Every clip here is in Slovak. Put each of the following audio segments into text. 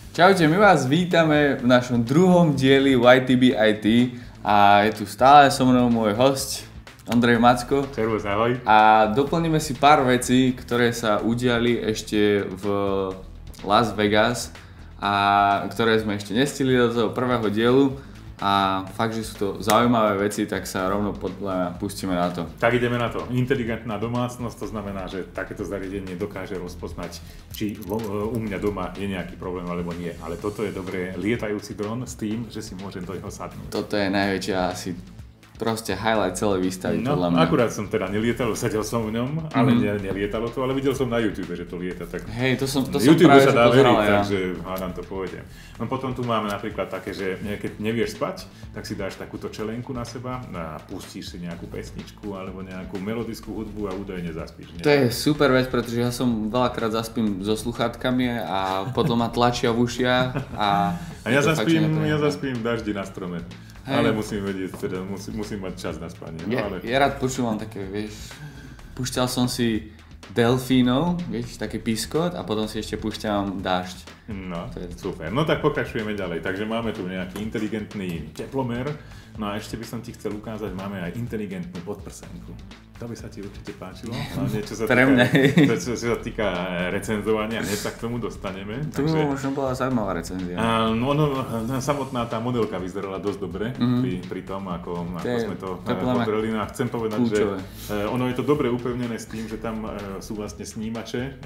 Čaute, my vás vítame v našom druhom dieli YTB IT a je tu stále so mnou môj hosť Ondrej Macko. Servus, ahoj. A doplníme si pár vecí, ktoré sa udiali ešte v Las Vegas a ktoré sme ešte nestihli do toho prvého dielu. A fakt, že sú to zaujímavé veci, tak sa rovno pustíme na to. Tak ideme na to. Inteligentná domácnosť, to znamená, že takéto zariadenie dokáže rozpoznať, či u mňa doma je nejaký problém alebo nie. Ale toto je dobré lietajúci dron s tým, že si môžem do neho sadnúť. Toto je najväčšia asi proste highlight celej výstavy, no, podľa mňa. Akurát som teda nelietal, sedel som v ňom, ale nelietalo to, ale videl som na YouTube, že to lieta. Tak hej, to som YouTube práve sa dá veriť, ja. takže hádam to pôjde. No potom tu máme napríklad také, že keď nevieš spať, tak si dáš takúto čelenku na seba a pustíš si nejakú pesničku alebo nejakú melodickú hudbu a údajne zaspíš. To je super vec, pretože ja som veľakrát zaspím so sluchátkami a potom ma tlačia v ušiach a ja zaspím v daždi na strome. Hej. Ale musím vedieť, teda musím mať čas na spanie. No, ja rád počúvam také, vieš, púšťal som si delfínov, vieš, také piskot a potom si ešte púšťam dážď. No, to je super. No tak pokračujeme ďalej. Takže máme tu nejaký inteligentný teplomer. No a ešte by som ti chcel ukázať, máme aj inteligentnú podprsenku. To by sa ti určite páčilo. Čo sa týka recenzovania, hneď sa k tomu dostaneme. To by možno bola zaujímavá recenzia. Samotná tá modelka vyzerala dosť dobre pri tom, ako sme to pozreli. A chcem povedať, kľúčové. Že ono je to dobre upevnené s tým, že tam sú vlastne snímače,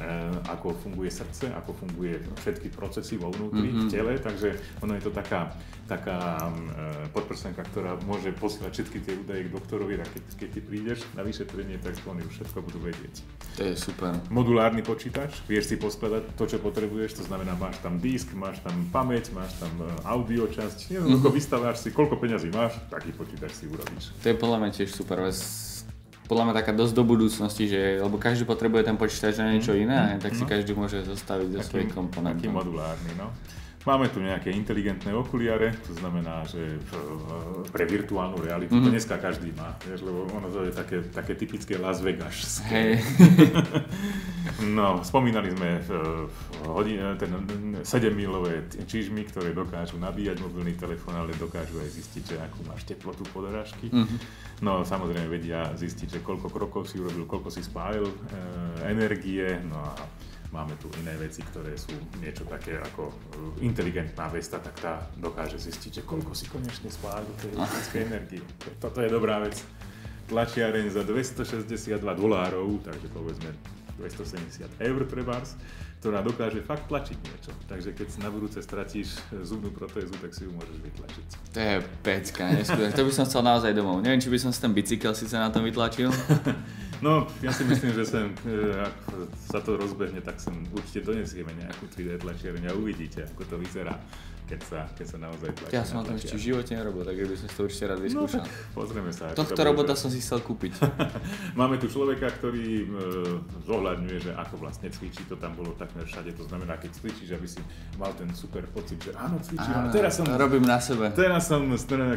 ako funguje srdce, ako funguje všetky procesy vo vnútri, v tele, takže ono je to taká podprsenka, ktorá môže posielať všetky tie údaje k doktorovi, a keď ty prídeš na vyšetrenie, tak oni už všetko budú vedieť. To je super. Modulárny počítač, vieš si poskladať to, čo potrebuješ, to znamená, máš tam disk, máš tam pamäť, máš tam audio časť, jednoducho vystaváš si, koľko peňazí máš, taký počítač si urobíš. To je podľa mňa tiež super vec. Podľa mňa taká dosť do budúcnosti, že, lebo každý potrebuje ten počítač na niečo iné, tak si každý môže zostaviť do svojich komponentov. Taký modulárny, no. Máme tu nejaké inteligentné okuliare, to znamená, že pre virtuálnu realitu, to dneska každý má, vieš, lebo ono to je také typické Las Vegas. Hej. No, spomínali sme 7-milové čižmy, ktoré dokážu nabíjať mobilný telefón, ale dokážu aj zistiť, že akú máš teplotu podorážky. No, samozrejme vedia zistiť, že koľko krokov si urobil, koľko si spálil energie, no a máme tu iné veci, ktoré sú niečo také ako inteligentná vesta, tak tá dokáže zistiť, že koľko si konečne spálil tej elektrickej energie. Toto je dobrá vec. Tlačiareň za $262, takže povedzme 270 eur trebárs, ktorá dokáže fakt tlačiť niečo. Takže keď si na budúce stratíš zubnú protézu, tak si ju môžeš vytlačiť. To je pecka, neskutočné. To by som chcel naozaj domov. Neviem, či by som si ten bicykel síce na tom vytlačil. No, ja si myslím, že ak sa to rozbehne, tak sem určite donesieme nejakú 3D tlačiareň a uvidíte, ako to vyzerá, keď sa naozaj tlačí. Ja som na tom ešte v živote nerobil, takže by som si to určite rád vyskúšal. No, pozrieme sa. Tohto robota som si chcel kúpiť. Máme tu človeka, ktorý zohľadňuje, že ako vlastne cvičí, to tam bolo takmer všade, to znamená, keď cvičíš, aby si mal ten super pocit, že áno, cvičím, a teraz robím na sebe. Teraz som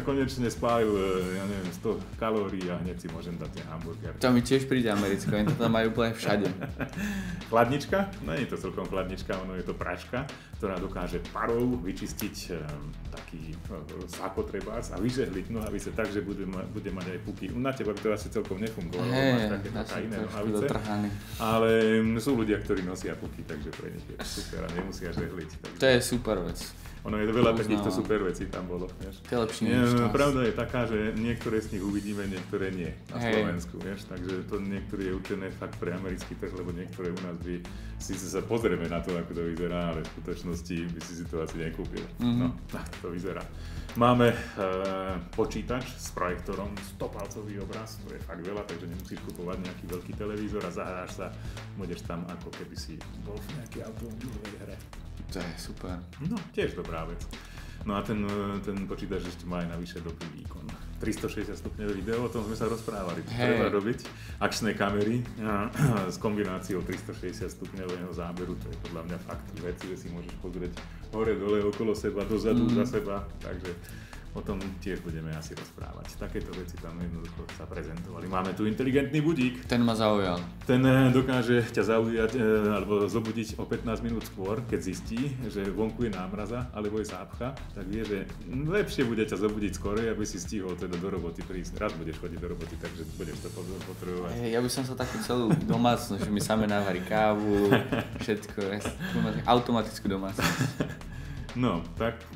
konečne spálil, ja neviem, 100 kalórií a hneď si môžem dať ten hamburger. To mi tiež príde americké, oni to tam majú úplne všade. Chladnička? No nie je to celkom chladnička, ono je to pračka, ktorá dokáže parou vyčistiť taký zákotrebárs a vyžehliť nohavice tak, že bude mať aj puky. Na teba by to asi celkom nefungovalo, máš také iné nohavice. Ale sú ľudia, ktorí nosia puky, takže pre nich je super a nemusia žehliť. Takže... To je super vec. Ono je veľa takýchto super vecí tam bolo, vieš. To je lepšie než čas. Pravda je taká, že niektoré z nich uvidíme, niektoré nie na Slovensku, vieš. Takže to niektoré je určené fakt pre americký trh, lebo niektoré u nás by síce sa pozrieme na to, ako to vyzerá, ale v skutočnosti by si to asi nekúpil. No, tak to vyzerá. Máme počítač s projektorom, 100-palcový obraz, to je fakt veľa, takže nemusíš kupovať nejaký veľký televízor a zahráš sa, budeš tam ako keby si bol v nejakej automobilovej hre. To je super. No, tiež dobrá vec. No a ten počítač ešte má aj navyše dobrý výkon. 360 stupňové video, o tom sme sa rozprávali. Treba robiť akčné kamery s kombináciou 360 stupňového záberu, to je podľa mňa fakt vec, že si môžeš pozrieť hore, dole, okolo seba, dozadu, za seba, takže o tom tiež budeme asi rozprávať. Takéto veci tam jednoducho sa prezentovali. Máme tu inteligentný budík. Ten ma zaujal. Ten dokáže ťa zaujať alebo zobudiť o 15 minút skôr, keď zistí, že vonku je námraza alebo je zápcha, tak vie, že lepšie bude ťa zobudiť skorej, aby si stihol teda do roboty prísť. Raz budeš chodiť do roboty, takže budeš to potrebovať. Ja by som sa takú celú domácnosť, že mi same navári kávu, všetko, automatickú domácnosť. No,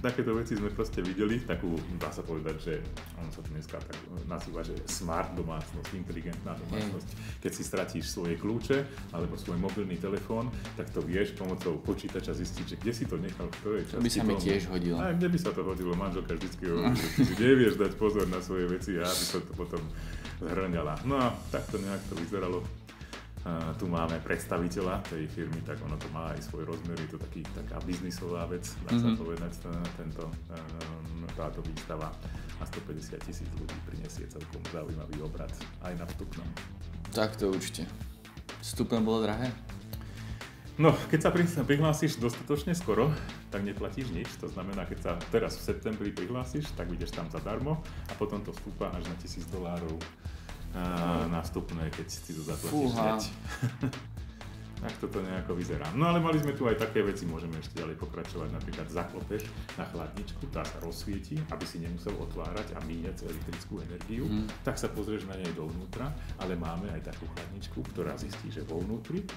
takéto veci sme proste videli, takú, dá sa povedať, že on sa to dneska tak nazýva, že smart domácnosť, inteligentná domácnosť. Keď si stratíš svoje kľúče alebo svoj mobilný telefón, tak to vieš pomocou počítača zistiť, že kde si to nechal, v ktorej časti. To by sa mi tiež hodilo. A kde by sa to hodilo, manželka vždycky hovorí, že ty si nevieš dať pozor na svoje veci a aby sa to potom zhrňala. No a takto nejak to vyzeralo. Tu máme predstaviteľa tej firmy, tak ono to má aj svoj rozmer, je to taká biznisová vec, dá sa povedať, táto výstava a 150 000 ľudí prinesie celkom zaujímavý obrat aj na vstupnom. Tak to určite. Vstupné bolo drahé? No, keď sa prihlásiš dostatočne skoro, tak neplatíš nič, to znamená, keď sa teraz v septembri prihlásiš, tak ideš tam zadarmo a potom to vstúpa až na $1000 na vstupné, keď si to zaplatíš hneď. Tak toto nejako vyzerá. No ale mali sme tu aj také veci, môžeme ešte ďalej pokračovať, napríklad zaklopeš na chladničku, tá sa rozsvieti, aby si nemusel otvárať a míňať elektrickú energiu, tak sa pozrieš na nej dovnútra, ale máme aj takú chladničku, ktorá zistí, že vo vnútri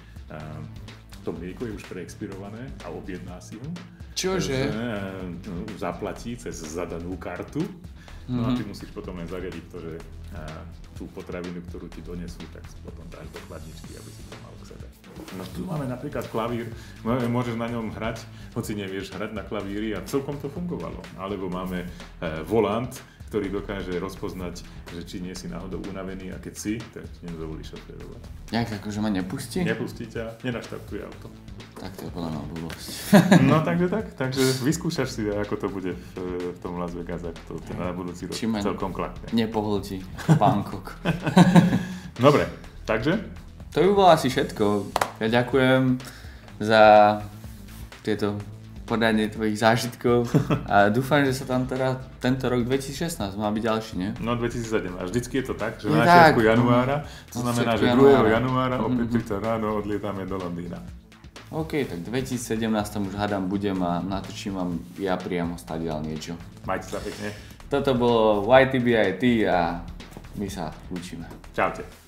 to mlieko je už preexpirované a objedná si ho. Čože? Zaplatí cez zadanú kartu. No a ty musíš potom len zariadiť to, že tú potravinu, ktorú ti donesú, tak potom dáš do chladničky, aby si to mal k sebe. No tu máme napríklad klavír, môžeš na ňom hrať, hoci nevieš hrať na klavíri a celkom to fungovalo. Alebo máme volant, ktorý dokáže rozpoznať, že či nie si náhodou unavený a keď si, tak ti nedovolí šoférovať. Jak, akože ma nepustí? Nepustí ťa, nenaštartuje auto. Tak to je podľa mňa blbosť. No takže vyskúšaš si, ako to bude v tom Las Vegas, ako to na budúci rok celkom klakne. Nepohltí Bangkok. Dobre, takže? To by bolo asi všetko. Ja ďakujem za tieto podanie tvojich zážitkov a dúfam, že sa tam teda tento rok 2016 má byť ďalší, nie? No 2007 a vždycky je to tak, že na začiatku januára, to znamená, že 2. januára o 5:30 ráno odlietame do Londýna. OK, tak 2017 tam už hádam budem a natočím vám ja priamo stadiaľ niečo. Majte sa pekne. Toto bolo YTBIT a my sa učíme. Čaute.